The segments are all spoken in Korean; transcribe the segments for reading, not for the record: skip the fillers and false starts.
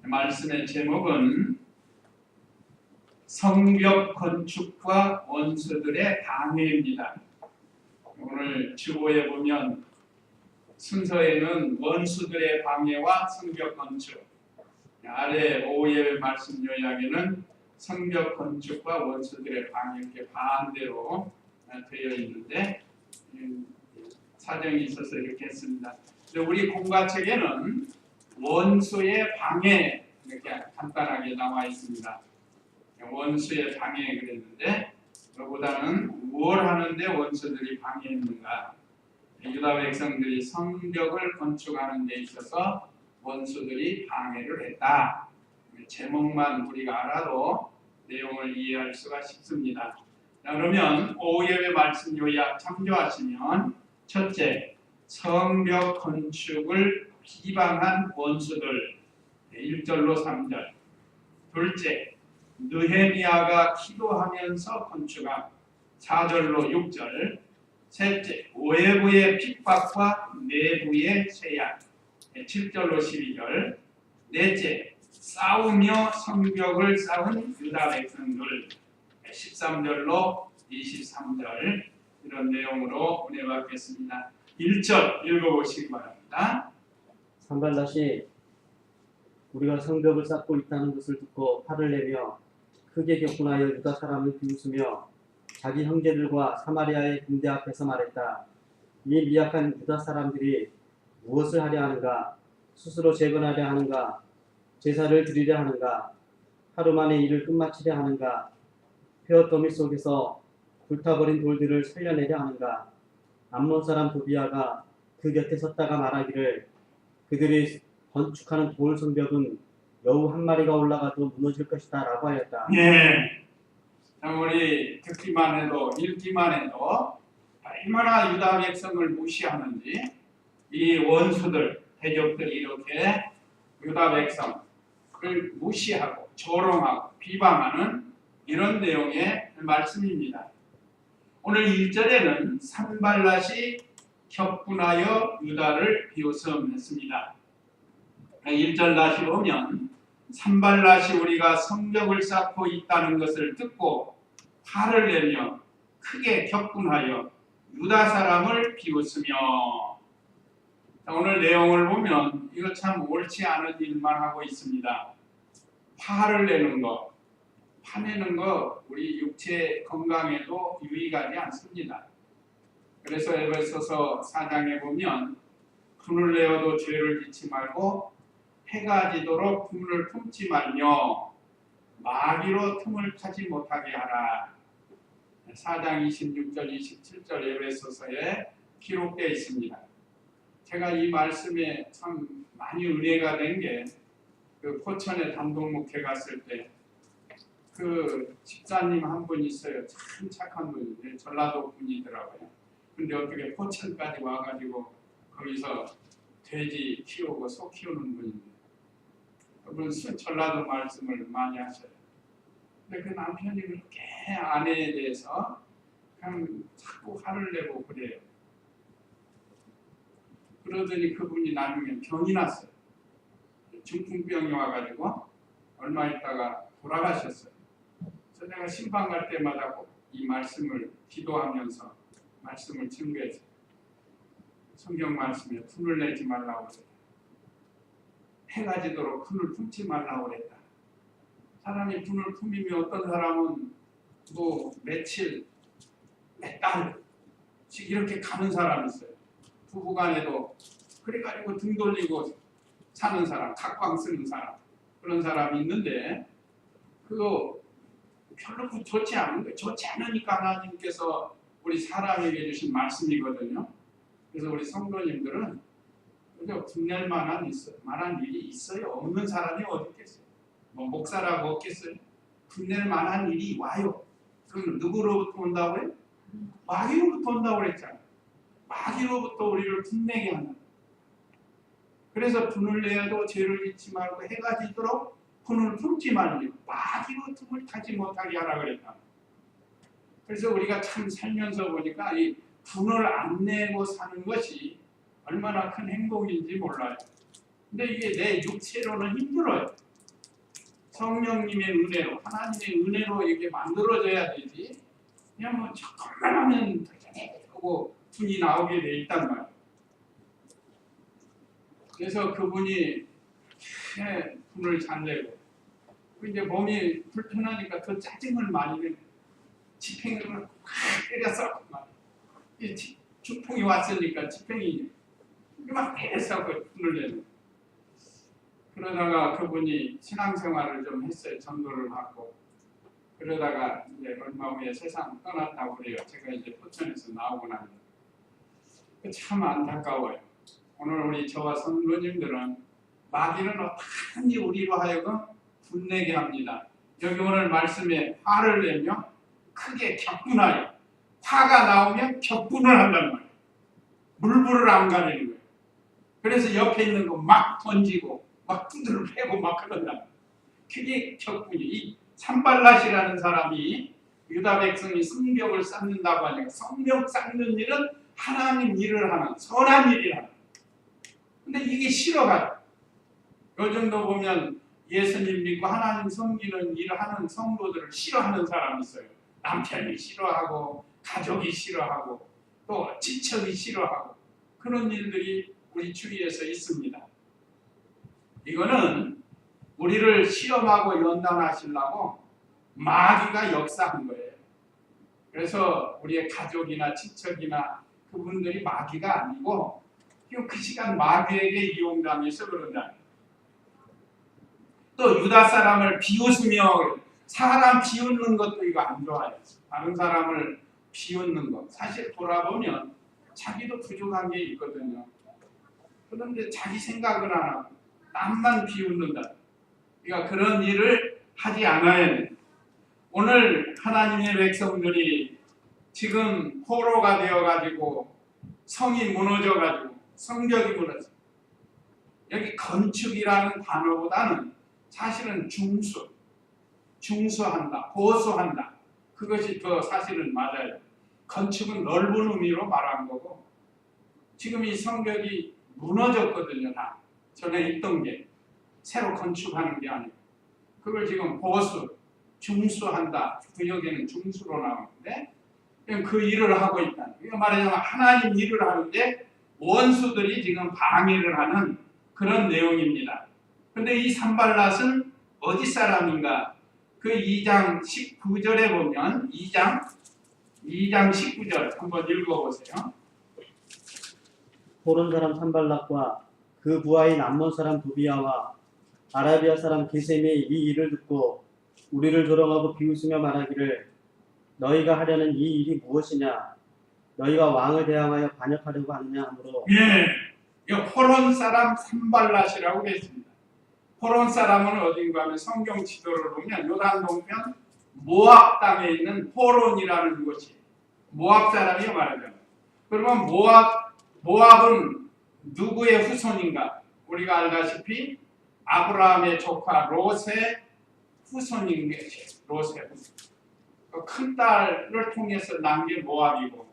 말씀의 제목은 성벽 건축과 원수들의 방해입니다. 오늘 주보에 보면 순서에는 원수들의 방해와 성벽 건축, 아래 오후의 말씀 요약에는 성벽 건축과 원수들의 방해 이렇게 반대로 되어 있는데 사정이 있어서 이렇게 했습니다. 우리 공과책에는 원수의 방해 이렇게 간단하게 나와 있습니다. 원수의 방해 그랬는데 그보다는 뭘 하는데 원수들이 방해했는가? 유다 백성들이 성벽을 건축하는 데 있어서 원수들이 방해를 했다. 제목만 우리가 알아도 내용을 이해할 수가 쉽습니다. 자, 그러면 오후예배 말씀 요약 참조하시면 첫째, 성벽 건축을 비방한 원수들 1절로 3절. 둘째, 느헤미야가 기도하면서 건축한 4절로 6절. 셋째, 외부의 핍박과 내부의 제약 7절로 12절. 넷째, 싸우며 성벽을 쌓은 유다 백성들 13절로 23절. 이런 내용으로 은혜 받겠습니다. 1절 읽어보시기 바랍니다. 산발랏이 우리가 성벽을 쌓고 있다는 것을 듣고 화를 내며 크게 격분하여 유다 사람을 비웃으며 자기 형제들과 사마리아의 군대 앞에서 말했다. 이 미약한 유다 사람들이 무엇을 하려 하는가? 스스로 재건하려 하는가? 제사를 드리려 하는가? 하루 만에 일을 끝마치려 하는가? 폐허더미 속에서 불타버린 돌들을 살려내려 하는가? 암몬 사람 도비아가 그 곁에 섰다가 말하기를 그들이 건축하는 돌 성벽은 여우 한 마리가 올라가도 무너질 것이다 라고 하였다. 예. 우리 듣기만 해도 읽기만 해도 얼마나 유다 백성을 무시하는지 이 원수들 대적들이 이렇게 유다 백성을 무시하고 조롱하고 비방하는 이런 내용의 말씀입니다. 오늘 1절에는 산발랏이 격분하여 유다를 비웃음했습니다. 1절 다시 보면 산발랏이 우리가 성벽을 쌓고 있다는 것을 듣고 화를 내며 크게 격분하여 유다 사람을 비웃으며. 오늘 내용을 보면 이거 참 옳지 않은 일만 하고 있습니다. 화를 내는 거, 화내는 거 우리 육체 건강에도 유익하지 않습니다. 그래서 에베소서 4장에 보면 분을 내어도 죄를 짓지 말고 해가 지도록 분을 품지 말며 마귀로 틈을 타지 못하게 하라. 4장 26절 27절 에베소서에 기록되어 있습니다. 제가 이 말씀에 참 많이 은혜가 된 게 그 포천에 단독 목회 갔을 때 그 집사님 한 분 있어요. 참 착한 분인데 전라도 분이더라고요. 근데 어떻게 포천까지 와가지고 거기서 돼지 키우고 소 키우는 분인데 그분 전라도 말씀을 많이 하셔요. 근데 그 남편이 그렇게 아내에 대해서 그냥 자꾸 화를 내고 그래요. 그러더니 그분이 나중에 병이 났어요. 중풍병이 와가지고 얼마 있다가 돌아가셨어요. 그래서 내가 신방 갈 때마다 꼭 이 말씀을 기도하면서 말씀을 증거했어요. 성경 말씀에 분을 내지 말라고 그랬다. 해가 지도록 분을 품지 말라고 그랬다. 사람이 분을 품이면 어떤 사람은 뭐 며칠, 몇 달씩 이렇게 가는 사람이 있어요. 부부간에도 그래가지고 등 돌리고 사는 사람, 각방 쓰는 사람, 그런 사람이 있는데 그거 별로 좋지 않은 거예요. 좋지 않으니까 하나님께서 우리 사람에게 주신 말씀이거든요. 그래서 우리 성도님들은 그저 분낼 만한 일이 있어요. 없는 사람이 어디 있겠어요? 뭐 목사라고 없겠어요? 분낼 만한 일이 와요. 그럼 누구로부터 온다고요? 마귀로부터 온다고 그랬잖아요. 마귀로부터 우리를 분내게 한다. 그래서 분을 내어도 죄를 짓지 말고 해가 지도록 분을 품지 말고 마귀로 틈을 타지 못하게 하라 그랬다. 그래서 우리가 참 살면서 보니까 이 분을 안 내고 사는 것이 얼마나 큰 행복인지 몰라요. 근데 이게 내 육체로는 힘들어요. 성령님의 은혜로, 하나님의 은혜로 이게 만들어져야 되지. 그냥 뭐 조금만 하면 하고 분이 나오게 돼 있단 말이에요. 그래서 그분이 분을 잘 내고 이제 몸이 불편하니까 더 짜증을 많이 내고 지팽이를 막 때려서 중풍이 왔으니까 지팽이 막 때려서 분을 내고 그러다가 그분이 신앙생활을 좀 했어요. 전도를 받고 그러다가 이제 얼마 후에 세상 떠났다고 그래요. 제가 이제 포천에서 나오고 나면 참 안타까워요. 오늘 우리 저와 성도님들은 마귀는 어떠한지 우리로 하여금 분내게 합니다. 여기 오늘 말씀에 화를 내며 크게 격분하여 화가 나오면 격분을 한단 말이에요. 물불을 안 가리는 거예요. 그래서 옆에 있는 거 막 던지고 막 두드를 패고 막 그런다. 그게 격분이. 이 산발랏이라는 사람이 유다 백성이 성벽을 쌓는다고 하니까 성벽 쌓는 일은 하나님 일을 하는 선한 일이라. 근데 이게 싫어가요. 요즘도 보면 예수님 믿고 하나님 섬기는 일을 하는 성도들을 싫어하는 사람이 있어요. 남편이 싫어하고 가족이 싫어하고 또 지척이 싫어하고 그런 일들이 우리 주위에서 있습니다. 이거는 우리를 시험하고 연단하시려고 마귀가 역사한 거예요. 그래서 우리의 가족이나 친척이나 그분들이 마귀가 아니고 그 시간 마귀에게 이용당해서 그런다. 또 유다 사람을 비웃으며 사람 비웃는 것도 이거 안 좋아요. 다른 사람을 비웃는 것. 사실 돌아보면 자기도 부족한 게 있거든요. 그런데 자기 생각을 안 하고 남만 비웃는다. 그러니까 그런 일을 하지 않아야 돼. 오늘 하나님의 백성들이 지금 포로가 되어가지고 성이 무너져가지고 성벽이 무너져. 여기 건축이라는 단어보다는 사실은 중수한다, 보수한다. 그것이 더 사실은 맞아요. 건축은 넓은 의미로 말한 거고 지금 이 성벽이 무너졌거든요. 다 전에 있던 게 새로 건축하는 게 아니고 그걸 지금 보수, 중수한다. 구역에는 중수로 나오는데 그 일을 하고 있다. 이거 말하자면 하나님 일을 하는데 원수들이 지금 방해를 하는 그런 내용입니다. 근데 이 산발랏은 어디 사람인가? 그 2장 19절에 보면 2장 19절 한번 읽어보세요. 호론 사람 산발락과 그 부하인 암몬 사람 도비아와 아라비아 사람 게셈이 이 일을 듣고 우리를 조롱하고 비웃으며 말하기를 너희가 하려는 이 일이 무엇이냐? 너희가 왕을 대항하여 반역하려고 하느냐 하므로 이 호론 사람 산발랏이라고 했습니다. 호론 사람은 어딘가 하면 성경 지도를 보면 요단 동편 모압 땅에 있는 호론이라는 곳이 모압 사람이 말하잖아요. 그러면 모압은 누구의 후손인가? 우리가 알다시피 아브라함의 조카 롯의 후손인 것이 롯의 후손. 큰 딸을 통해서 난 게 모압이고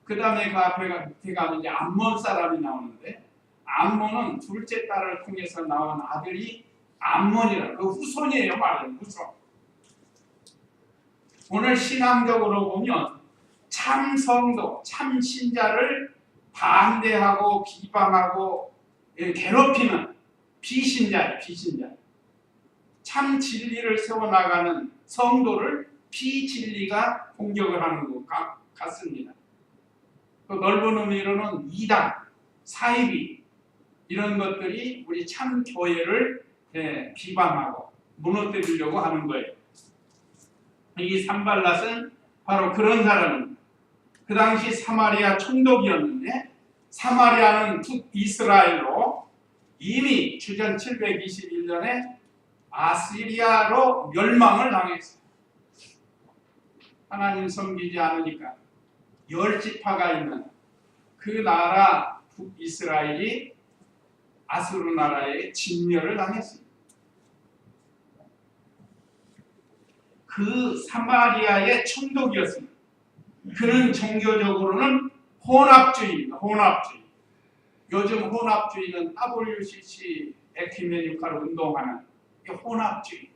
그 다음에 그 앞에 가면 이제 암몬 사람이 나오는데 암몬은 둘째 딸을 통해서 나온 아들이 암몬이라 그 후손이에요. 말하는 후손. 오늘 신앙적으로 보면 참 성도, 참 신자를 반대하고 비방하고 괴롭히는 비신자예요. 비신자. 참 진리를 세워나가는 성도를 비진리가 공격을 하는 것 같습니다. 그 넓은 의미로는 이단, 사이비 이런 것들이 우리 참 교회를 비방하고 무너뜨리려고 하는 거예요. 이 산발랏은 바로 그런 사람입니다. 그 당시 사마리아 총독이었는데 사마리아는 북이스라엘로 이미 주전 721년에 아시리아로 멸망을 당했어요. 하나님 섬기지 않으니까 10지파가 있는 그 나라 북이스라엘이 아수르 나라에 진멸을 당했습니다. 그 사마리아의 총독이었습니다. 그는 종교적으로는 혼합주의입니다. 혼합주의. 요즘 혼합주의는 WCC 에큐메니컬 운동하는 혼합주의.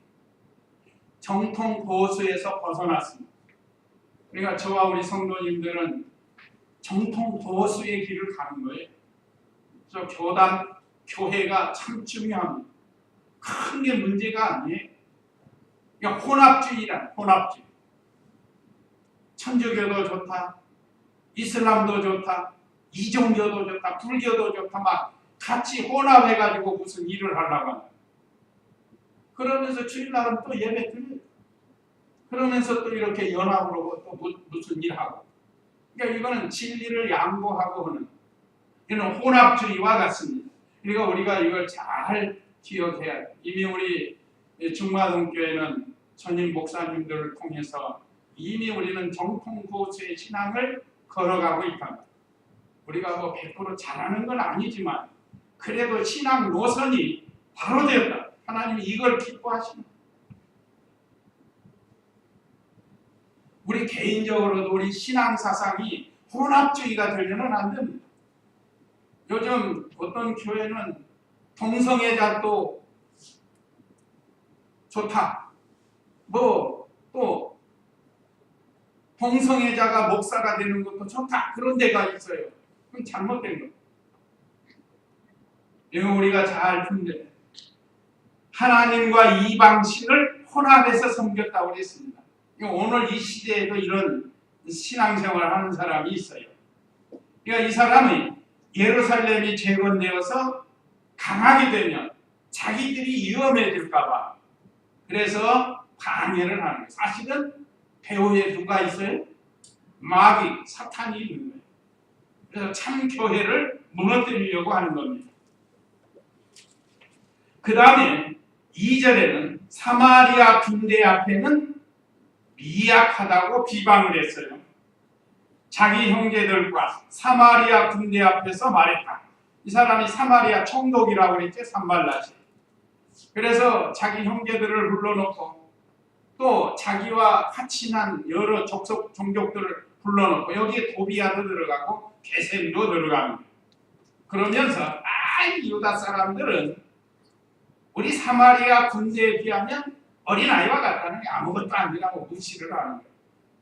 정통 보수에서 벗어났습니다. 그러니까 저와 우리 성도님들은 정통 보수의 길을 가는 거예요. 그래서 교회가 참 중요합니다. 큰 게 문제가 아니에요. 그러니까 혼합주의란 혼합주의. 천주교도 좋다, 이슬람도 좋다, 이종교도 좋다, 불교도 좋다, 막 같이 혼합해가지고 무슨 일을 하려고 한다. 그러면서 주일날은 또 예배 드려요. 그러면서 또 이렇게 연합으로 또 무슨 일하고. 그러니까 이거는 진리를 양보하고 하는 이런 혼합주의와 같습니다. 그러니까 우리가 이걸 잘 기억해야 돼요. 이미 우리 중마동교회는 전임 목사님들을 통해서 이미 우리는 정통 보수의 신앙을 걸어가고 있다. 우리가 뭐 100% 잘하는 건 아니지만 그래도 신앙 노선이 바로 되었다. 하나님이 이걸 기뻐하십니다. 우리 개인적으로도 우리 신앙 사상이 혼합주의가 되려는 안 됩니다. 요즘 어떤 교회는 동성애자도 좋다. 뭐 또 동성애자가 목사가 되는 것도 좋다. 그런 데가 있어요. 그건 잘못된 거예요. 이거 우리가 잘 분별해야 돼요. 하나님과 이방신을 혼합해서 섬겼다고 그랬습니다. 오늘 이 시대에도 이런 신앙생활을 하는 사람이 있어요. 그러니까 이 사람이 예루살렘이 재건되어서 강하게 되면 자기들이 위험해질까봐 그래서 방해를 하는 거예요. 사실은 배후에 누가 있어요? 마귀, 사탄이 있는 거예요. 그래서 참 교회를 무너뜨리려고 하는 겁니다. 그 다음에 2절에는 사마리아 군대 앞에는 미약하다고 비방을 했어요. 자기 형제들과 사마리아 군대 앞에서 말했다. 이 사람이 사마리아 총독이라고 그랬죠. 산발랏이. 그래서 자기 형제들을 불러놓고 또 자기와 같이 난 여러 종족들을 불러놓고 여기에 도비아도 들어가고 게셈도 들어가는 거예요. 그러면서 유다 사람들은 우리 사마리아 군대에 비하면 어린아이와 같다는 게 아무것도 아니라고 무시를 하는 거예요.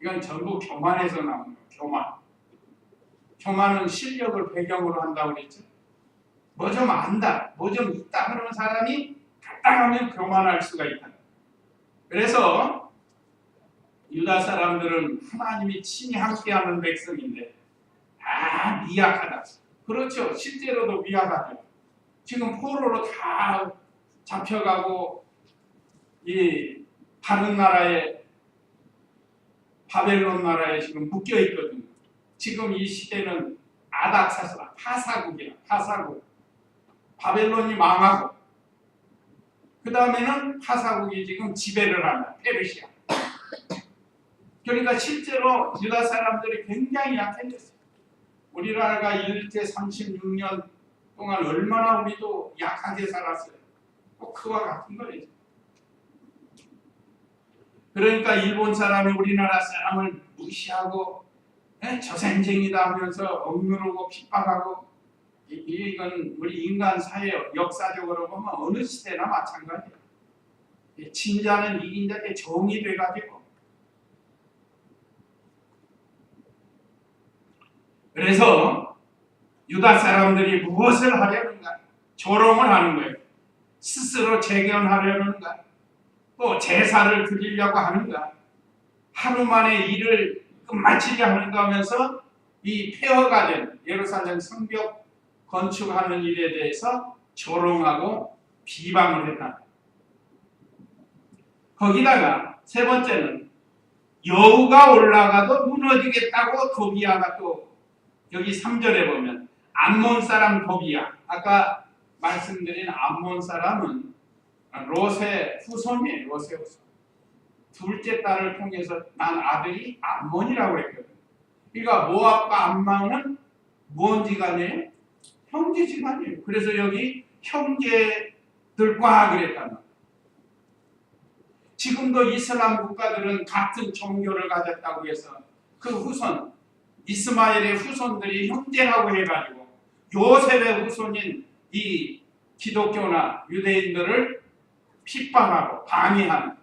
이건 전부 교만에서 나온 거예요. 교만. 교만은 실력을 배경으로 한다고 그랬죠. 뭐 좀 안다, 뭐 좀 있다 그러는 사람이 갖다가면 교만할 수가 있다. 그래서 유다 사람들은 하나님이 친히 함께하는 백성인데 미약하다. 그렇죠. 실제로도 미약하죠. 지금 포로로 다 잡혀가고 이 다른 나라에 바벨론 나라에 지금 묶여 있거든요. 지금 이 시대는 아닥사스라 파사국이야. 파사국. 바벨론이 망하고 그 다음에는 파사국이 지금 지배를 한다. 페르시아. 그러니까 실제로 유다 사람들이 굉장히 약해졌어요. 우리나라가 일제 36년 동안 얼마나 우리도 약하게 살았어요. 꼭 그와 같은 거예요. 그러니까 일본 사람이 우리나라 사람을 무시하고 저생쟁이다 하면서 억누르고 핍박하고 이건 우리 인간 사회 역사적으로 보면 어느 시대나 마찬가지예요. 진자는 이긴 자의 종이 돼가지고 그래서 유다 사람들이 무엇을 하려는가? 조롱을 하는 거예요. 스스로 재견하려는가? 또 제사를 드리려고 하는가? 하루 만에 일을 끝마치려 하는가 하면서 이 폐허가 된 예루살렘 성벽 건축하는 일에 대해서 조롱하고 비방을 했다. 거기다가 세 번째는 여우가 올라가도 무너지겠다고 도비아가 또 여기 3절에 보면 암몬 사람 도비아, 아까 말씀드린 암몬 사람은 롯의 후손이에요. 롯의 후손. 둘째 딸을 통해서 난 아들이 암몬이라고 했거든요. 그러니까 모압과 암몬은 뭔 지간이에요? 형제 지간이에요. 그래서 여기 형제들과 그랬단 말이에요. 지금도 이슬람 국가들은 같은 종교를 가졌다고 해서 그 후손, 이스마엘의 후손들이 형제라고 해가지고 요셉의 후손인 이 기독교나 유대인들을 핍박하고 방해하는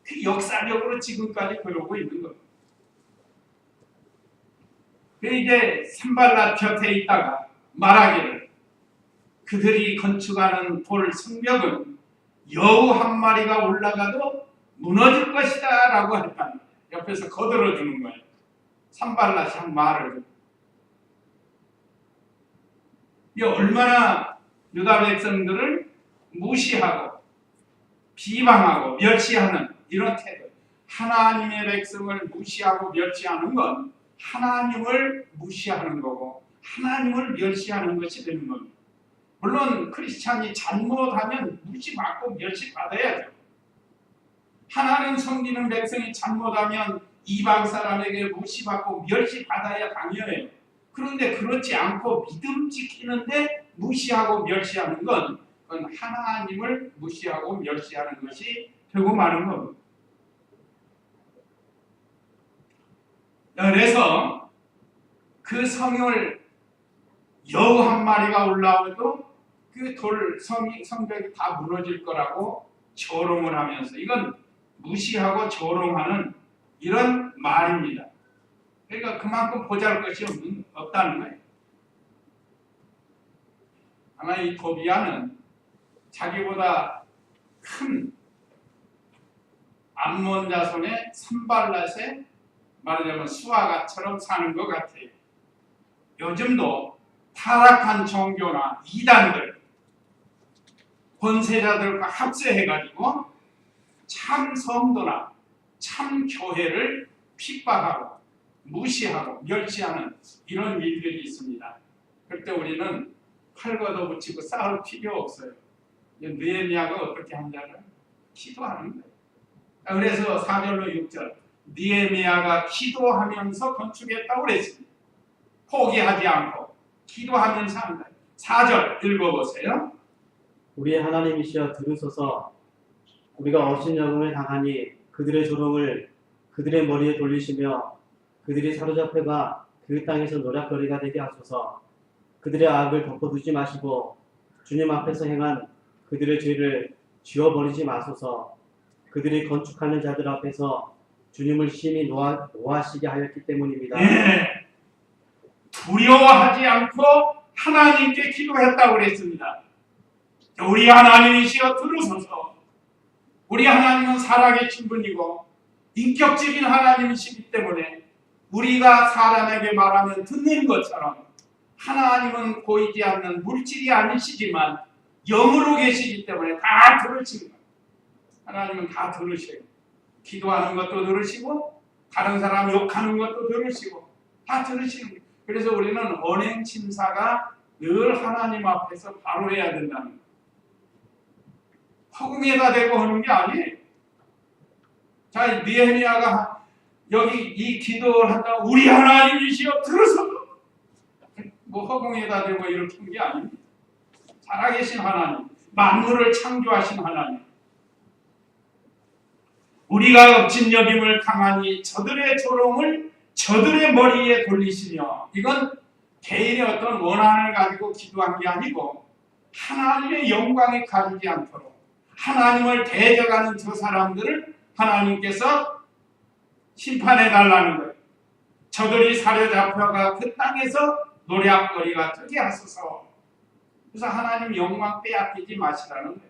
그 역사적으로 지금까지 그러고 있는 겁니다. 그 이제 산발랏 곁에 있다가 말하기를 그들이 건축하는 돌 성벽은 여우 한 마리가 올라가도 무너질 것이다 라고 했단 말이에요. 옆에서 거들어주는 거예요. 산발랏이 한 말을. 이 얼마나 유다 백성들을 무시하고 비방하고 멸시하는 이런 태도. 하나님의 백성을 무시하고 멸시하는 건 하나님을 무시하는 거고 하나님을 멸시하는 것이 되는 겁니다. 물론 크리스찬이 잘못하면 무시받고 멸시받아야죠. 하나님 섬기는 백성이 잘못하면 이방 사람에게 무시받고 멸시받아야 당연해요. 그런데 그렇지 않고 믿음 지키는데 무시하고 멸시하는 건 그건 하나님을 무시하고 멸시하는 것이 되고 마는 겁니다. 그래서 그 성을 여우 한 마리가 올라와도 그 돌 성벽이 다 무너질 거라고 조롱을 하면서 이건 무시하고 조롱하는 이런 말입니다. 그러니까 그만큼 보잘것이 없다는 거예요. 아마 이 도비아는 자기보다 큰 암몬 자손의 산발랏의 말하자면 수아가처럼 사는 것 같아요. 요즘도 타락한 종교나 이단들, 권세자들과 합세해가지고 참 성도나 참 교회를 핍박하고 무시하고 멸시하는 이런 일들이 있습니다. 그럴 때 우리는 팔 걷어붙이고 싸울 필요 없어요. 느헤미야가 어떻게 한다는 기도하는 거예요. 그래서 4절로 6절 느헤미야가 기도하면서 건축했다고 그랬습니다. 포기하지 않고 기도하면서 한다. 4절 읽어보세요. 우리의 하나님이시여 들으소서. 우리가 업신여금을 당하니 그들의 조롱을 그들의 머리에 돌리시며 그들이 사로잡혀가 그 땅에서 노략거리가 되게 하소서. 그들의 악을 덮어두지 마시고 주님 앞에서 행한 그들의 죄를 지워버리지 마소서. 그들이 건축하는 자들 앞에서 주님을 심히 노하시게 하였기 때문입니다. 네. 두려워하지 않고 하나님께 기도했다고 그랬습니다. 우리 하나님이시여 들으소서. 우리 하나님은 살아계신 분이고 인격적인 하나님이시기 때문에 우리가 사람에게 말하면 듣는 것처럼 하나님은 보이지 않는 물질이 아니시지만 영으로 계시기 때문에 다 들으시는 거예요. 하나님은 다 들으셔요. 기도하는 것도 들으시고 다른 사람 욕하는 것도 들으시고 다 들으시는 거예요. 그래서 우리는 언행 침사가 늘 하나님 앞에서 바로 해야 된다는 거예요. 허공에다 대고 하는 게 아니에요. 자, 느헤미야가 여기 이 기도를 한다고 우리 하나님이시여 들으소서. 뭐 허공에다 대고 이렇게 한 게 아닙니다. 살아계신 하나님, 만물을 창조하신 하나님. 우리가 업신여김을 당하니 저들의 조롱을 저들의 머리에 돌리시며, 이건 개인의 어떤 원한을 가지고 기도한 게 아니고 하나님의 영광에 가리지 않도록 하나님을 대적하는 저 사람들을 하나님께서 심판해 달라는 거예요. 저들이 사로잡혀가 그 땅에서 노략거리가 되게 하소서. 그래서 하나님 영광 빼앗기지 마시라는 거예요.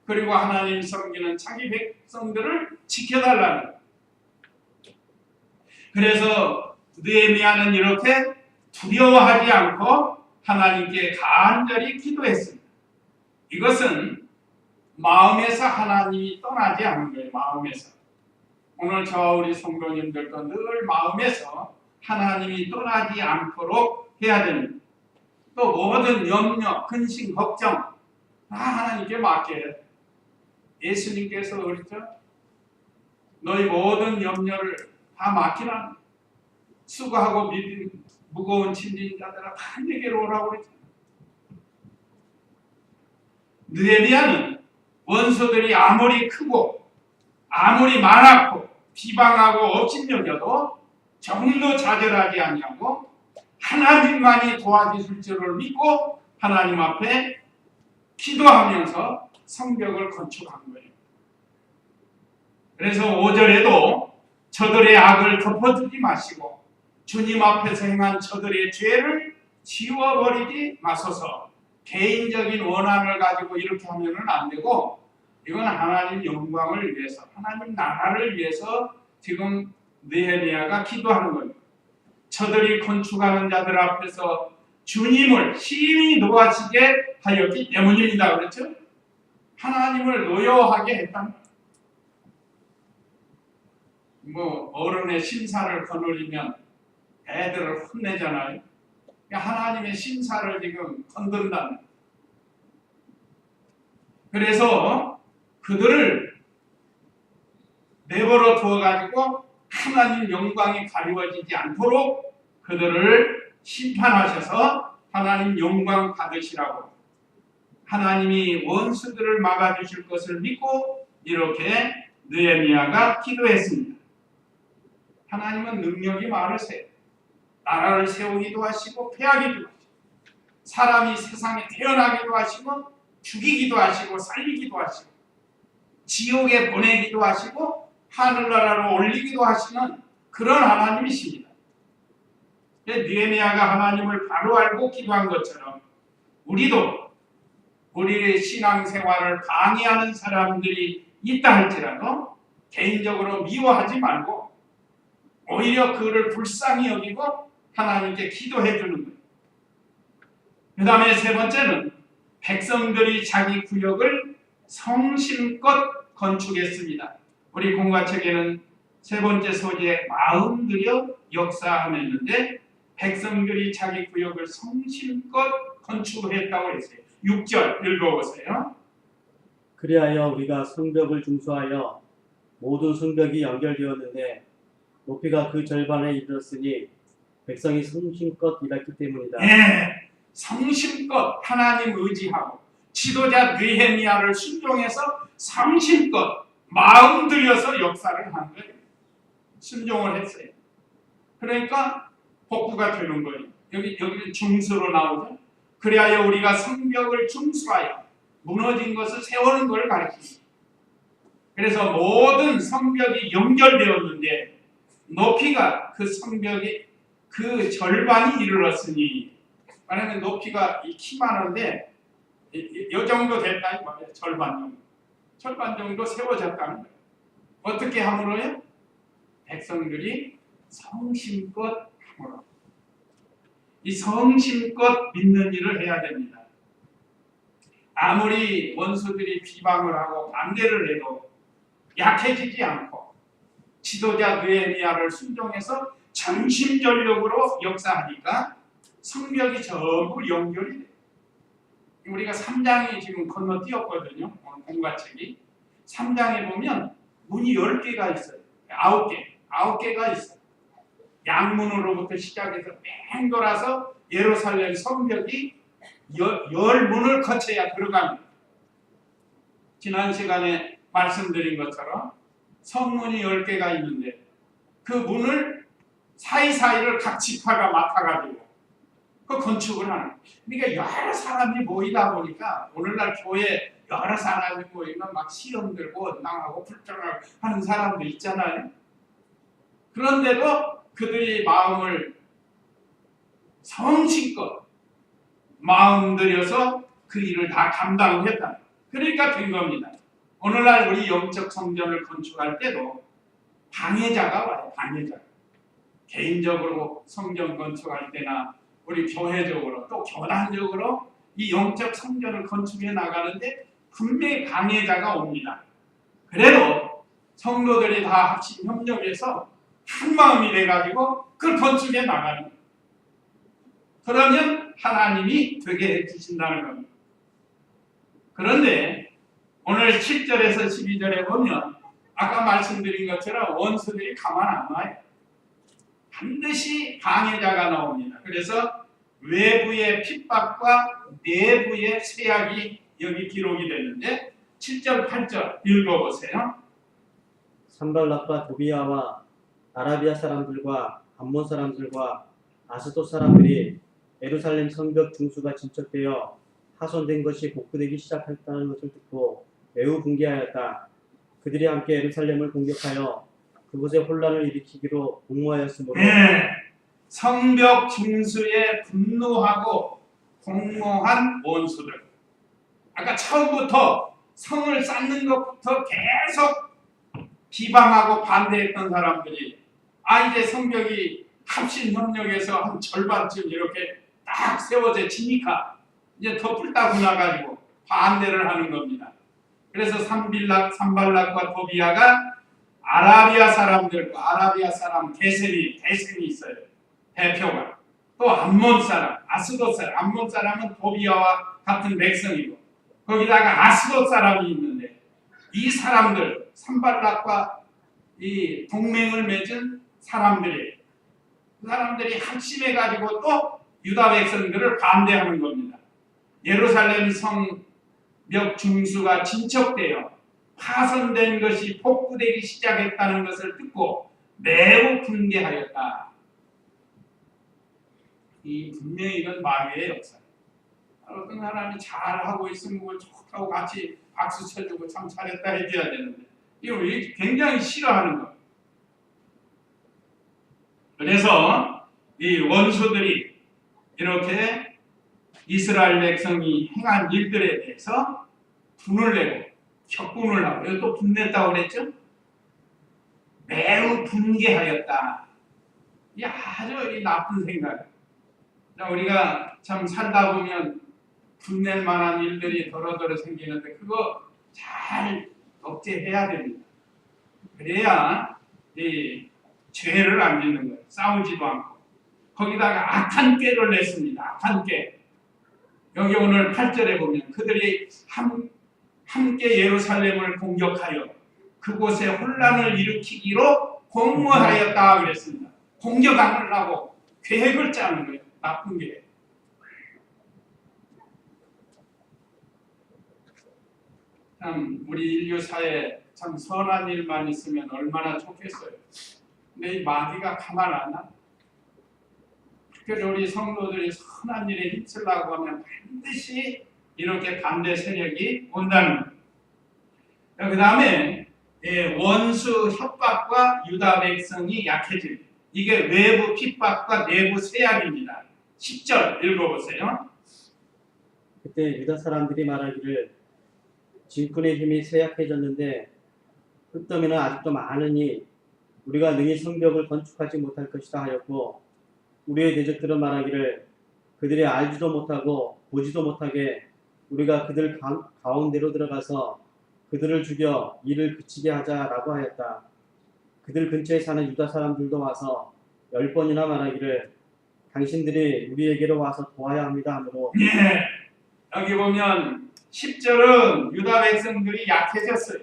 그리고 하나님 섬기는 자기 백성들을 지켜달라는 거예요. 그래서 느헤미야는 이렇게 두려워하지 않고 하나님께 간절히 기도했습니다. 이것은 마음에서 하나님이 떠나지 않은 거예요. 마음에서. 오늘 저와 우리 성도님들도 늘 마음에서 하나님이 떠나지 않도록 해야 됩니다. 또 모든 염려, 근심, 걱정 다 하나님께 맡겨야 돼요. 예수님께서 그랬죠. 너희 모든 염려를 다 맡기라. 수고하고 무거운 짐진 자들아 다 내게로 오라고 그랬죠. 느헤미야는 원수들이 아무리 크고 아무리 많았고 비방하고 업신여겨도 정도 좌절하지 아니하고 하나님만이 도와주실 줄을 믿고 하나님 앞에 기도하면서 성벽을 건축한 거예요. 그래서 5절에도 저들의 악을 덮어두지 마시고 주님 앞에서 행한 저들의 죄를 지워버리지 마소서. 개인적인 원한을 가지고 이렇게 하면은 안 되고, 이건 하나님 영광을 위해서, 하나님 나라를 위해서 지금 느헤미야가 기도하는 겁니다. 저들이 건축하는 자들 앞에서 주님을 심히 노하시게 하였기 때문입니다. 그렇죠? 하나님을 노여하게 했다. 뭐 어른의 신사를 거느리면 애들을 혼내잖아요. 하나님의 신사를 지금 건든다는. 그래서 그들을 내버려 두어가지고 하나님 영광이 가리워지지 않도록 그들을 심판하셔서 하나님 영광 받으시라고, 하나님이 원수들을 막아주실 것을 믿고 이렇게 느헤미야가 기도했습니다. 하나님은 능력이 많으세요. 나라를 세우기도 하시고 패하기도 하시고, 사람이 세상에 태어나기도 하시고 죽이기도 하시고 살리기도 하시고, 지옥에 보내기도 하시고 하늘나라로 올리기도 하시는 그런 하나님이십니다. 느헤미야가 하나님을 바로 알고 기도한 것처럼 우리도 우리의 신앙생활을 방해하는 사람들이 있다 할지라도 개인적으로 미워하지 말고 오히려 그를 불쌍히 여기고 하나님께 기도해 주는 거예요. 그 다음에 세 번째는 백성들이 자기 구역을 성심껏 건축했습니다. 우리 공과책에는 세 번째 소재에 마음 들여 역사하였는데, 백성들이 자기 구역을 성심껏 건축을 했다고 했어요. 6절 읽어보세요. 그리하여 우리가 성벽을 중수하여 모든 성벽이 연결되었는데 높이가 그 절반에 이르렀으니 백성이 성심껏 일했기 때문이다. 네, 성심껏 하나님 의지하고 지도자 느헤미야를 순종해서 성심껏 마음 들여서 역사를 한 거예요. 순종을 했어요. 그러니까 복구가 되는 거예요. 여기는 중수로 나오죠. 그리하여 우리가 성벽을 중수하여 무너진 것을 세우는 걸 가르칩니다. 그래서 모든 성벽이 연결되었는데 높이가 그 성벽이 그 절반이 이르렀으니, 만약에 높이가 이 키만한데 이 정도 됐다 이 말이에요. 절반 정도 세워졌다는 거예요. 어떻게 함으로요? 백성들이 성심껏 함으로. 이 성심껏 믿는 일을 해야 됩니다. 아무리 원수들이 비방을 하고 반대를 해도 약해지지 않고 지도자 느헤미야를 순종해서 전심전력으로 역사하니까 성벽이 전부 연결이 돼요. 우리가 3장이 지금 건너뛰었거든요. 공과책이. 3장에 보면 문이 10개가 있어요. 9개가 있어요. 양문으로부터 시작해서 뺑 돌아서 예루살렘 성벽이 10문을 거쳐야 들어갑니다. 지난 시간에 말씀드린 것처럼 성문이 10개가 있는데 그 문을 사이사이를 각 지파가 맡아가지고 그 건축을 하는 거예요. 그러니까 여러 사람이 모이다 보니까 오늘날 교회 여러 사람이 모이면 막 시험 들고 원망하고 불평하고 하는 사람도 있잖아요. 그런데도 그들이 마음을 성심껏 마음 들여서 그 일을 다 감당을 했다. 그러니까 된 겁니다. 오늘날 우리 영적 성전을 건축할 때도 방해자가 와요. 방해자. 개인적으로 성전 건축할 때나 우리 교회적으로 또 교단적으로 이 영적 성전을 건축해 나가는데 분명히 방해자가 옵니다. 그래도 성도들이 다 합심 협력해서 한 마음이 돼가지고 그걸 건축해 나가는 거예요. 그러면 하나님이 되게 해주신다는 겁니다. 그런데 오늘 7절에서 12절에 보면 아까 말씀드린 것처럼 원수들이 가만 안 놔요. 반드시 방해자가 나옵니다. 그래서 외부의 핍박과 내부의 쇠약이 여기 기록이 되는데 7절, 8절 읽어보세요. 산발락과 도비야와 아라비아 사람들과 암몬 사람들과 아스돗 사람들이 예루살렘 성벽 중수가 진척되어 파손된 것이 복구되기 시작했다는 것을 듣고 매우 분개하였다. 그들이 함께 예루살렘을 공격하여 그곳에 혼란을 일으키기로 공모하였으므로 네, 성벽 중수에 분노하고 공모한 원수들. 아까 처음부터 성을 쌓는 것부터 계속 비방하고 반대했던 사람들이 이제 성벽이 합신협력에서 한 절반쯤 이렇게 딱 세워져 지니까 이제 더 뿔딱 나가지고 반대를 하는 겁니다. 그래서 산발락과 도비아가 아라비아 사람 게셈이 있어요. 대표가. 또 암몬 사람, 아스돗 사람. 암몬 사람은 도비아와 같은 백성이고 거기다가 아스돗 사람이 있는데 이 사람들 산발락과 이 동맹을 맺은 사람들이 그 사람들이 합심해 가지고 또 유다 백성들을 반대하는 겁니다. 예루살렘 성벽 중수가 진척되어 파손된 것이 복구되기 시작했다는 것을 듣고 매우 분개하였다. 이 분명히 이건 마귀의 역사. 어떤 사람이 잘하고 있으면 그걸 좋다고 같이 박수 쳐주고 참 잘했다 해줘야 되는데 이거 굉장히 싫어하는 거. 그래서 이 원수들이 이렇게 이스라엘 백성이 행한 일들에 대해서 분을 내고 격분을 하고 이거 또 분냈다고 그랬죠? 매우 분개하였다. 이 아주 나쁜 생각. 우리가 참 살다 보면 분낼 만한 일들이 더러더러 생기는데 그거 잘 억제해야 됩니다. 그래야 이 죄를 안 짓는 거예요. 싸우지도 않고. 거기다가 악한 꾀를 냈습니다. 악한 꾀. 여기 오늘 8절에 보면 그들이 함께 예루살렘을 공격하여 그곳에 혼란을 일으키기로 공모하였다 그랬습니다. 공격하려고 계획을 짜는 거예요. 나쁜 게. 참 우리 인류 사회에 참 선한 일만 있으면 얼마나 좋겠어요. 근데 이 마귀가 가만 안 놔. 특별히 우리 성도들이 선한 일에 힘쓰려고 하면 반드시 이렇게 반대 세력이 온다는 거예요. 그 다음에 원수 협박과 유다 백성이 약해질 이게 외부 핍박과 내부 세약입니다. 10절 읽어보세요. 그때 유다 사람들이 말하기를 진군의 힘이 쇠약해졌는데 흙더미는 아직도 많으니 우리가 능히 성벽을 건축하지 못할 것이다 하였고 우리의 대적들은 말하기를 그들이 알지도 못하고 보지도 못하게 우리가 그들 가운데로 들어가서 그들을 죽여 일을 그치게 하자라고 하였다. 그들 근처에 사는 유다 사람들도 와서 10번이나 말하기를 당신들이 우리에게로 와서 도와야 합니다 하므로 여기 보면 10절은 유다 백성들이 약해졌어요.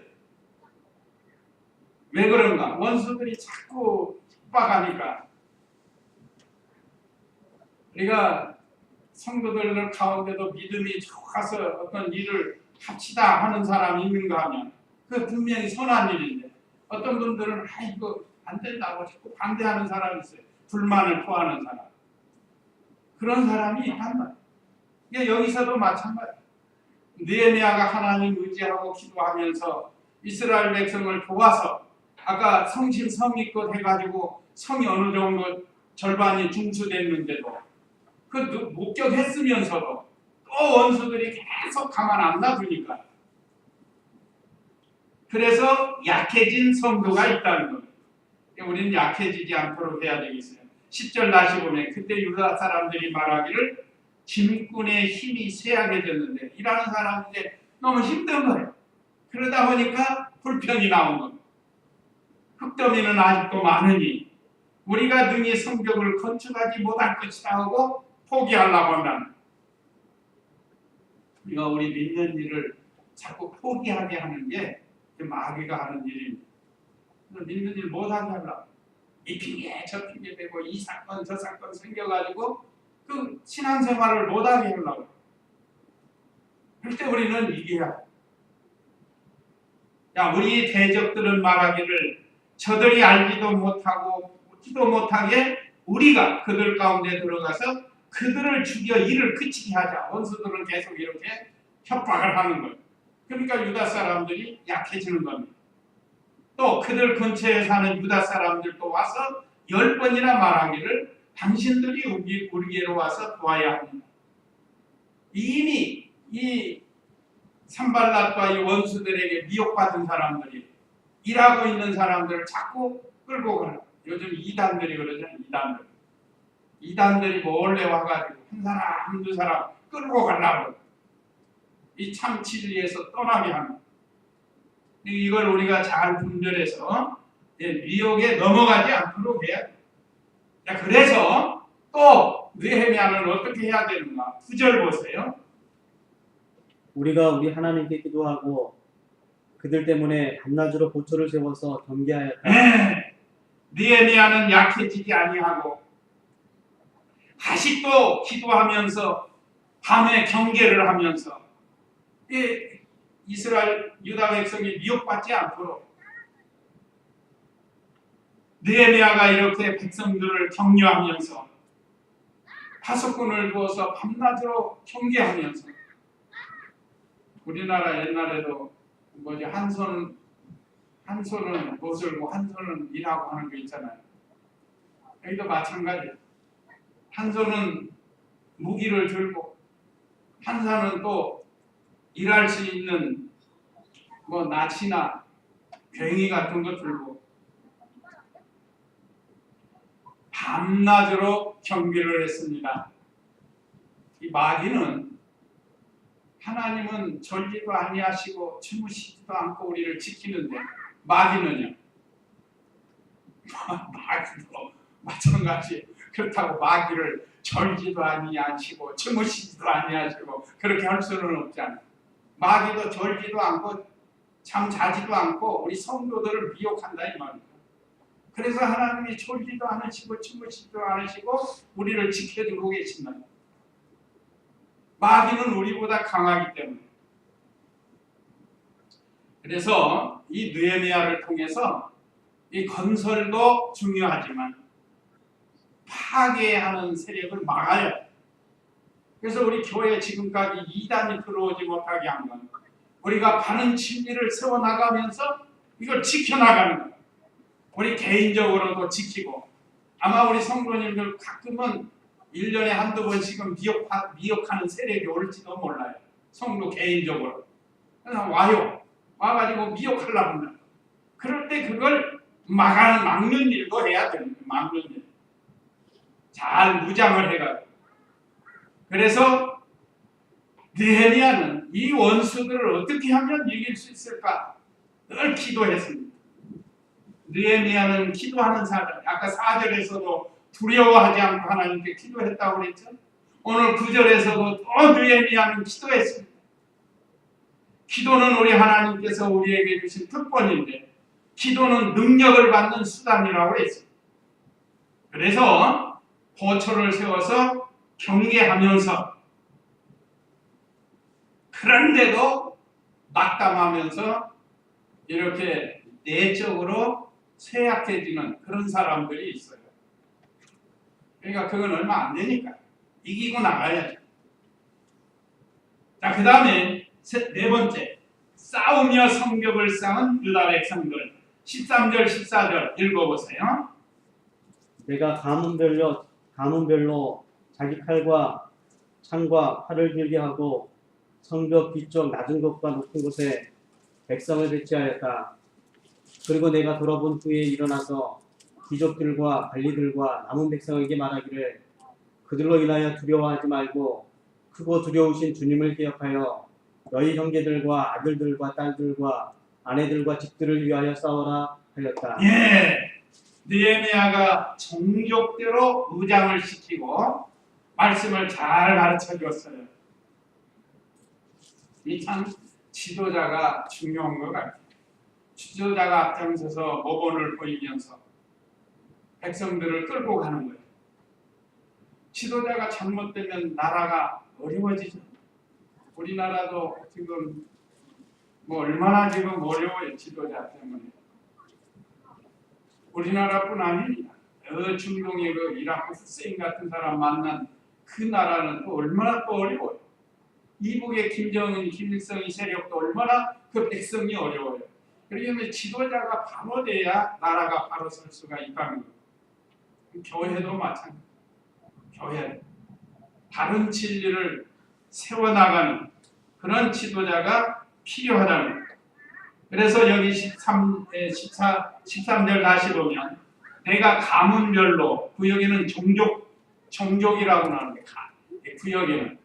왜 그런가? 원수들이 자꾸 협박하니까. 우리가 성도들 가운데도 믿음이 좋아서 어떤 일을 합시다 하는 사람이 있는가 하면 그 분명히 선한 일인데 어떤 분들은 이거 안 된다고 자꾸 반대하는 사람이 있어요. 불만을 토하는 사람. 그런 사람이 있단 말이에요. 여기서도 마찬가지예요. 느헤미야가 하나님 의지하고 기도하면서 이스라엘 백성을 도와서 아까 성심성의껏 해가지고 성이 어느 정도 절반이 중수됐는데도 그 목격했으면서도 또 원수들이 계속 가만 안 놔두니까 그래서 약해진 성도가 있다는 겁니다. 우리는 약해지지 않도록 해야 되겠어요. 10절 다시 보면 그때 유다 사람들이 말하기를 짐꾼의 힘이 쇠약해졌는데 일하는 사람인데 너무 힘든 거예요. 그러다 보니까 불평이 나온 겁니다. 흙더미는 아직도 많으니 우리가 능히 성벽을 건축하지 못할 것이다 하고 포기하려고 한다는 거예요. 우리가 우리 믿는 일을 자꾸 포기하게 하는 게 마귀가 하는 일입니다. 믿는 일 못하게 하려고 이 핑계 저 핑계 대고 이 사건 저 사건 생겨가지고 그 신앙생활을 못하게 하려고. 그때 우리는 이겨야 돼. 우리 대적들은 말하기를 저들이 알지도 못하고 보지도 못하게 우리가 그들 가운데 들어가서 그들을 죽여 일을 그치게 하자. 원수들은 계속 이렇게 협박을 하는 거예요. 그러니까 유다 사람들이 약해지는 겁니다. 또 그들 근처에 사는 유다 사람들도 와서 10번이나 말하기를 당신들이 우리에게로 와서 도와야 합니다. 이미 이 산발랏과 이 원수들에게 미혹받은 사람들이 일하고 있는 사람들을 자꾸 끌고 가라. 요즘 이단들이 그러죠. 이단들이 몰래 와가지고 한 사람 한두 사람 끌고 가려고 이 참 진리에서 떠나게 하는, 이걸 우리가 잘 분별해서 미혹에 넘어가지 않도록 해야 돼. 그래서 또 느헤미야는 어떻게 해야 되는가? 9절 보세요. 우리가 우리 하나님께 기도하고 그들 때문에 밤낮으로 보초를 세워서 경계하였다. 느헤미야는 약해지지 아니하고 다시 또 기도하면서 밤에 경계를 하면서 이스라엘 유다 백성이 미혹받지 않도록 느헤미야가 이렇게 백성들을 격려하면서 파수꾼을 두어서 밤낮으로 경계하면서, 우리나라 옛날에도 한 손은 못 들고 한 손은 일하고 하는 거 있잖아요. 여기도 마찬가지. 한 손은 무기를 들고 한 손은 또 일할 수 있는 낫이나 괭이 같은 거 들고 밤낮으로 경계를 했습니다. 이 마귀는, 하나님은 졸지도 아니하시고 주무시지도 않고 우리를 지키는데 마귀는요, 마귀도 마찬가지. 그렇다고 마귀를 졸지도 아니하시고 주무시지도 아니하시고 그렇게 할 수는 없잖아요. 마귀도 졸지도 않고 잠자지도 않고 우리 성도들을 미혹한다 이 말입니다. 그래서 하나님이 졸지도 않으시고 주무시지도 않으시고 우리를 지켜주고 계신다. 마귀는 우리보다 강하기 때문에. 그래서 이 느헤미야를 통해서 이 건설도 중요하지만 파괴하는 세력을 막아야 돼. 그래서 우리 교회에 지금까지 이단이 들어오지 못하게 한 건 우리가 바른 진리를 세워나가면서 이걸 지켜나가는 거예요. 우리 개인적으로도 지키고, 아마 우리 성도님들 가끔은 1년에 한두 번씩은 미혹하는 세력이 올지도 몰라요. 성도 개인적으로. 그냥 와가지고 미혹하려고 한다. 그럴 때 그걸 막는 일도 해야 되는 거예요. 막는 일. 잘 무장을 해가지고. 그래서 느헤미야는 이 원수들을 어떻게 하면 이길 수 있을까 늘 기도했습니다. 느헤미야는 기도하는 사람. 아까 4절에서도 두려워하지 않고 하나님께 기도했다고 그랬죠. 오늘 9절에서도 또 느헤미야는 기도했습니다. 기도는 우리 하나님께서 우리에게 주신 특권인데 기도는 능력을 받는 수단이라고 했습니다. 그래서 보초를 세워서 경계하면서, 그런데도 낙담하면서 이렇게 내적으로 쇠약해지는 그런 사람들이 있어요. 그러니까 그건 얼마 안 되니까 이기고 나가야죠. 자, 그 다음에 네 번째, 싸우며 성벽을 쌓은 유다 백성들. 13절 14절 읽어보세요. 내가 가문별로 자기 칼과 창과 활을 들게 하고 성벽 뒤쪽 낮은 곳과 높은 곳에 백성을 배치하였다. 그리고 내가 돌아본 후에 일어나서 귀족들과 관리들과 남은 백성에게 말하기를 그들로 인하여 두려워하지 말고 크고 두려우신 주님을 기억하여 너희 형제들과 아들들과 딸들과 아내들과 집들을 위하여 싸워라 하였다. 느헤미야가 종족대로 무장을 시키고 말씀을 잘 가르쳐 줬어요. 이 참 지도자가 중요한 것 같아요. 지도자가 앞장서서 모범을 보이면서 백성들을 끌고 가는 거예요. 지도자가 잘못되면 나라가 어려워지죠. 우리나라도 지금 얼마나 지금 어려워요. 지도자 때문에. 우리나라뿐 아닙니다. 중동의 그 이라크 후세인 같은 사람 만난 그 나라는 또 얼마나 또 어려워요. 이북의 김정은, 김일성이 세력도 얼마나 그 백성이 어려워요. 그러면 지도자가 바로 돼야 나라가 바로 설 수가 있다는 거예요. 교회도 마찬가지. 교회 바른 진리를 세워나가는 그런 지도자가 필요하다는 거예요. 그래서 여기 13절 다시 보면 내가 가문별로 구역에는 종족이라고 나오는데 구역에는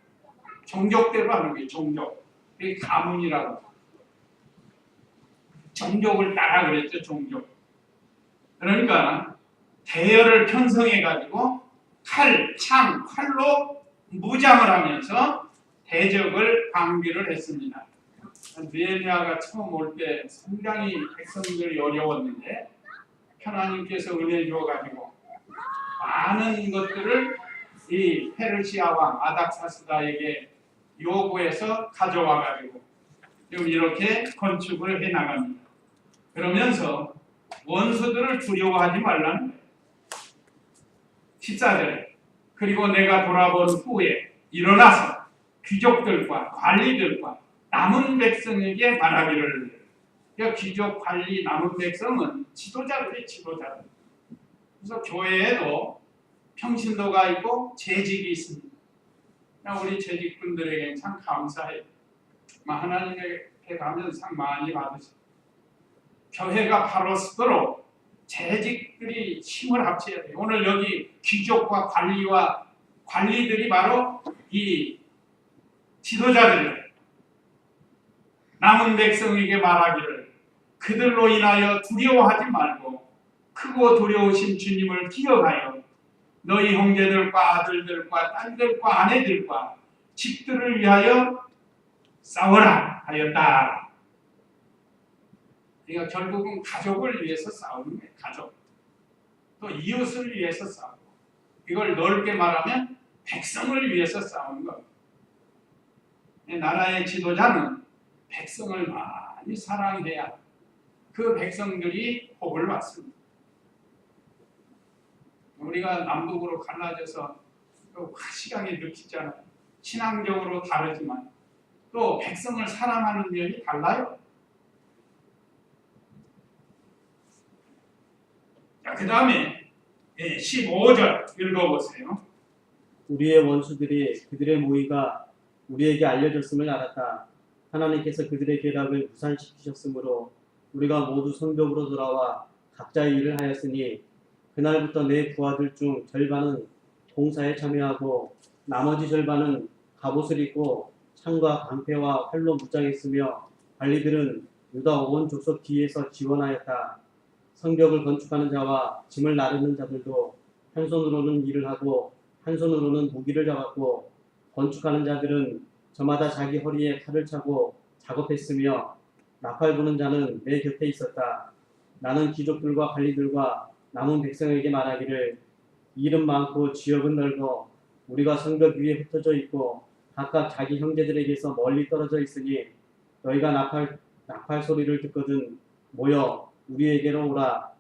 종족대로 하는 게 종족. 그게 가문이라고. 종족을 따라 그랬죠. 종족. 그러니까 대열을 편성해가지고 칼로 무장을 하면서 대적을 방비를 했습니다. 느헤미야가 처음 올 때 상당히 백성들이 어려웠는데 하나님께서 은혜 주어가지고 많은 것들을 이 페르시아 왕 아닥사스다에게 요구해서 가져와가지고 지금 이렇게 건축을 해나갑니다. 그러면서 원수들을 두려워하지 말라는 거예요. 14절에 그리고 내가 돌아본 후에 일어나서 귀족들과 관리들과 남은 백성에게 말하기를. 그러니까 귀족, 관리, 남은 백성은 지도자들이 지도자들. 그래서 교회에도 평신도가 있고 재직이 있습니다. 우리 재직분들에게 참 감사해요. 하나님께 가면 상 많이 받으시고 교회가 바로 서도록 재직들이 힘을 합쳐야 돼요. 오늘 여기 귀족과 관리들이 바로 이 지도자들이에요. 남은 백성에게 말하기를 그들로 인하여 두려워하지 말고 크고 두려우신 주님을 기억하여 너희 형제들과 아들들과 딸들과 아내들과 집들을 위하여 싸워라 하였다. 그러니까 결국은 가족을 위해서 싸우는 거예요. 가족. 또 이웃을 위해서 싸우고 이걸 넓게 말하면 백성을 위해서 싸우는 거예요. 나라의 지도자는 백성을 많이 사랑해야 그 백성들이 복을 받습니다. 우리가 남북으로 갈라져서 시각에 느끼잖아요. 신앙적으로 다르지만 또 백성을 사랑하는 면이 달라요. 자, 그 다음에 15절 읽어보세요. 우리의 원수들이 그들의 모의가 우리에게 알려졌음을 알았다. 하나님께서 그들의 계략을 무산시키셨으므로 우리가 모두 성벽으로 돌아와 각자의 일을 하였으니 그날부터 내 부하들 중 절반은 공사에 참여하고 나머지 절반은 갑옷을 입고 창과 방패와 활로 무장했으며 관리들은 유다 온 족속 뒤에서 지원하였다. 성벽을 건축하는 자와 짐을 나르는 자들도 한 손으로는 일을 하고 한 손으로는 무기를 잡았고 건축하는 자들은 저마다 자기 허리에 칼을 차고 작업했으며 나팔 부는 자는 내 곁에 있었다. 나는 귀족들과 관리들과 남은 백성에게 말하기를 일은 많고 지역은 넓어 우리가 성벽 위에 흩어져 있고 각각 자기 형제들에게서 멀리 떨어져 있으니 너희가 나팔 소리를 듣거든 모여 우리에게로 오너라.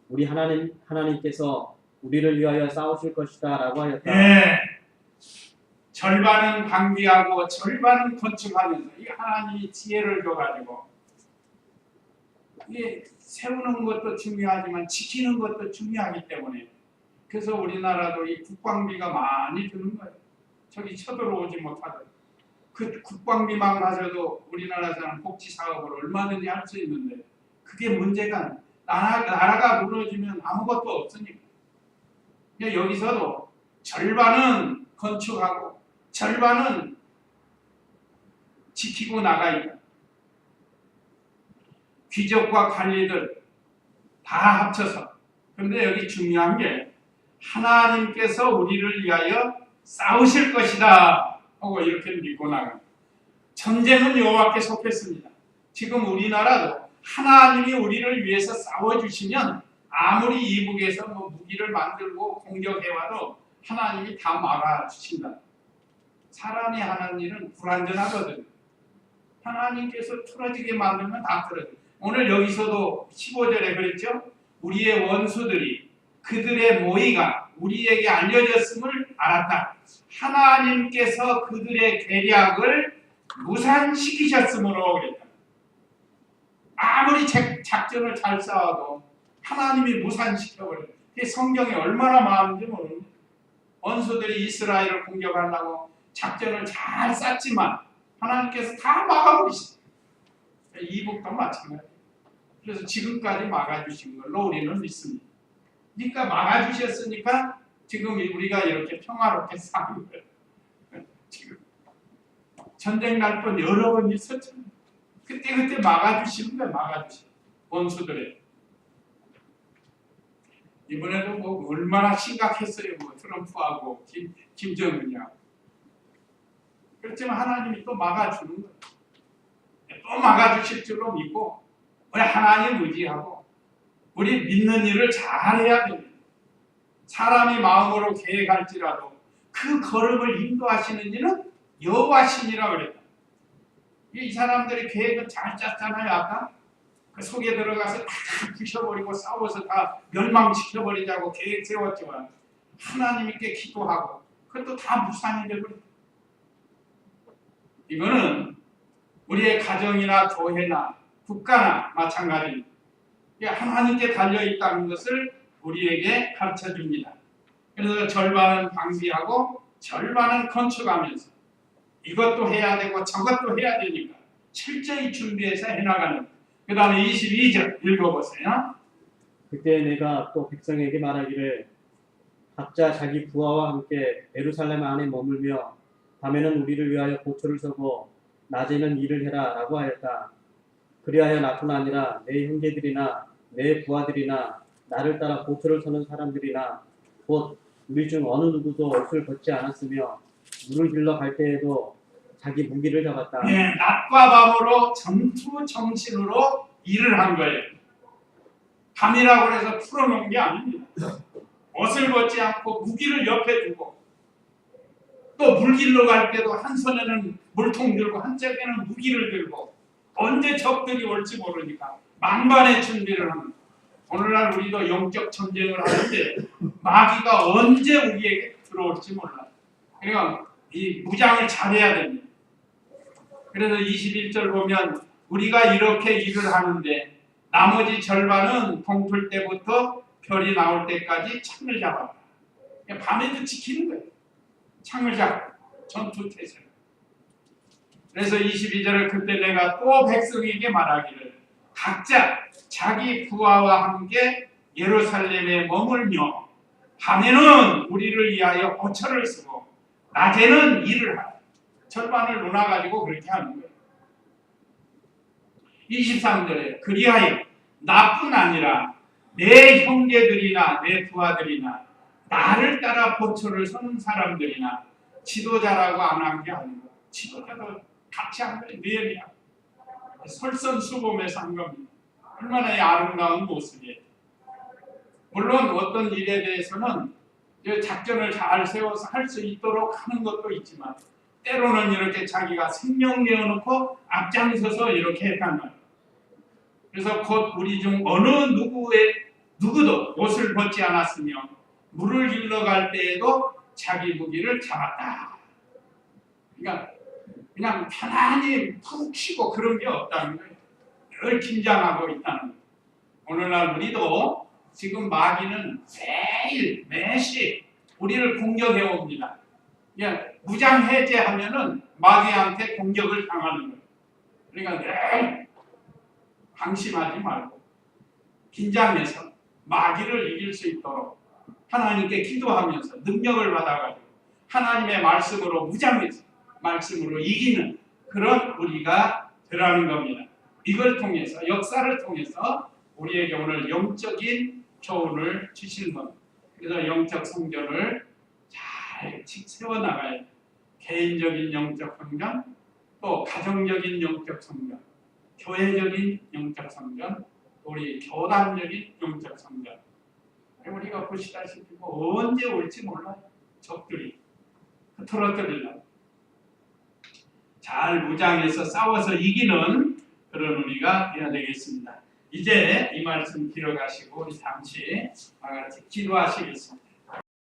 우리 하나님께서 우리를 위하여 싸우실 것이다 라고 하였다. 네. 절반은 방비하고 절반은 건축하면서 이 하나님이 지혜를 줘가지고 이게 세우는 것도 중요하지만 지키는 것도 중요하기 때문에 그래서 우리나라도 이 국방비가 많이 드는 거예요. 저기 쳐들어오지 못하도록 그 국방비만 가져도 우리나라 사람 복지 사업을 얼마든지 할 수 있는데 그게 문제가 나라가 무너지면 아무것도 없으니까 여기서도 절반은 건축하고 절반은 지키고 나가니까 귀족과 관리들 다 합쳐서. 그런데 여기 중요한 게 하나님께서 우리를 위하여 싸우실 것이다 하고 이렇게 믿고 나갑니다. 전쟁은 여호와께 속했습니다. 지금 우리나라도 하나님이 우리를 위해서 싸워주시면 아무리 이북에서 무기를 만들고 공격해와도 하나님이 다 막아주신다. 사람이 하는 일은 불완전하거든. 하나님께서 틀어지게 만들면 다 틀어져. 오늘 여기서도 15절에 그랬죠. 우리의 원수들이 그들의 모의가 우리에게 알려졌음을 알았다. 하나님께서 그들의 계략을 무산시키셨으므로 그랬다. 아무리 작전을 잘 싸워도 하나님이 무산시켜버려요. 그게 성경에 얼마나 많은지 모르는데 원수들이 이스라엘을 공격하려고 작전을 잘 짰지만 하나님께서 다 막아버리시죠. 이북도 마찬가지예요. 그래서 지금까지 막아주신 걸로 우리는 믿습니다. 그러니까 막아주셨으니까 지금 우리가 이렇게 평화롭게 사는 거예요. 지금 전쟁 날 뻔 여러 번 있었잖아요. 그때 막아주시는 거예요. 막아주시는 원수들의. 이번에도 뭐 얼마나 심각했어요. 뭐 트럼프하고 김정은이하고. 그렇지만 하나님이 또 막아주는 거예요. 또 막아주실 줄로 믿고 우리 하나님 의지하고 우리 믿는 일을 잘해야 됩니다. 사람이 마음으로 계획할지라도 그 걸음을 인도하시는 이는 여호와시니라 그랬다. 이 사람들이 계획을 잘 짰잖아요. 아까 그 속에 들어가서 다 부셔버리고 싸워서 다 멸망시켜버리자고 계획 세웠지만 하나님께 기도하고 그것도 다 무산이 되버렸다. 이거는 우리의 가정이나 교회나 국가나 마찬가지입니다. 하나님께 달려있다는 것을 우리에게 가르쳐줍니다. 그래서 절반은 방비하고 절반은 건축하면서 이것도 해야 되고 저것도 해야 되니까 철저히 준비해서 해나가는. 그 다음에 22절 읽어보세요. 그때 내가 또 백성에게 말하기를 각자 자기 부하와 함께 예루살렘 안에 머물며 밤에는 우리를 위하여 보초를 서고 낮에는 일을 해라 라고 하였다. 그리하여 나뿐 아니라 내 형제들이나 내 부하들이나 나를 따라 보초를 서는 사람들이나 곧 우리 중 어느 누구도 옷을 벗지 않았으며 물을 길러 갈 때에도 자기 무기를 잡았다. 네, 낮과 밤으로 전투 정신으로 일을 한 거예요. 밤이라고 해서 풀어놓은 게 아닙니다. 옷을 벗지 않고 무기를 옆에 두고 또 물 길러 갈 때도 한 손에는 물통 들고 한쪽에는 무기를 들고 언제 적들이 올지 모르니까 만반의 준비를 합니다. 오늘날 우리도 영적 전쟁을 하는데 마귀가 언제 우리에게 들어올지 몰라요. 그러니까 이 무장을 잘해야 됩니다. 그래서 21절 보면 우리가 이렇게 일을 하는데 나머지 절반은 동풀 때부터 별이 나올 때까지 창을 잡았다. 밤에도 지키는 거예요. 창을 잡고 전투태세. 그래서 22절에 그때 내가 또 백성에게 말하기를 각자 자기 부하와 함께 예루살렘에 머물며 밤에는 우리를 위하여 보초를 쓰고 낮에는 일을 하라. 절반을 놓아가지고 그렇게 하는 거예요. 23절에 그리하여 나뿐 아니라 내 형제들이나 내 부하들이나 나를 따라 보초를 서는 사람들이나 지도자라고 안 한 게 아니고 지도자도 같이 한 거예요. 느헤미야 솔선수범해서 한 겁니다. 얼마나 아름다운 모습이에요. 물론 어떤 일에 대해서는 작전을 잘 세워서 할 수 있도록 하는 것도 있지만 때로는 이렇게 자기가 생명 내어놓고 앞장서서 이렇게 했단 말이에요. 그래서 곧 우리 중 어느 누구도 옷을 벗지 않았으며 물을 길러 갈 때에도 자기 무기를 잡았다. 그러니까 그냥 편안히 푹 쉬고 그런 게 없다는 거예요. 늘 긴장하고 있다는 거예요. 오늘날 우리도 지금 마귀는 매일 매시 우리를 공격해 옵니다. 무장 해제하면은 마귀한테 공격을 당하는 거예요. 그러니까 늘 방심하지 말고 긴장해서 마귀를 이길 수 있도록 하나님께 기도하면서 능력을 받아가지고 하나님의 말씀으로 무장해서 말씀으로 이기는 그런 우리가 되라는 겁니다. 이걸 통해서 역사를 통해서 우리에게 오늘 영적인 교훈을 주시는 겁니다. 그래서 영적 성전을 잘 세워나가야 개인적인 영적 성전, 또 가정적인 영적 성전, 교회적인 영적 성전, 우리 교단적인 영적 성전. 우리가 보시다시피 언제 올지 몰라요. 적들이 흐트러뜨리려고 잘 무장해서 싸워서 이기는 그런 우리가 되어야 되겠습니다. 이제 이 말씀 들어가시고 우리 잠시 기도하시겠습니다.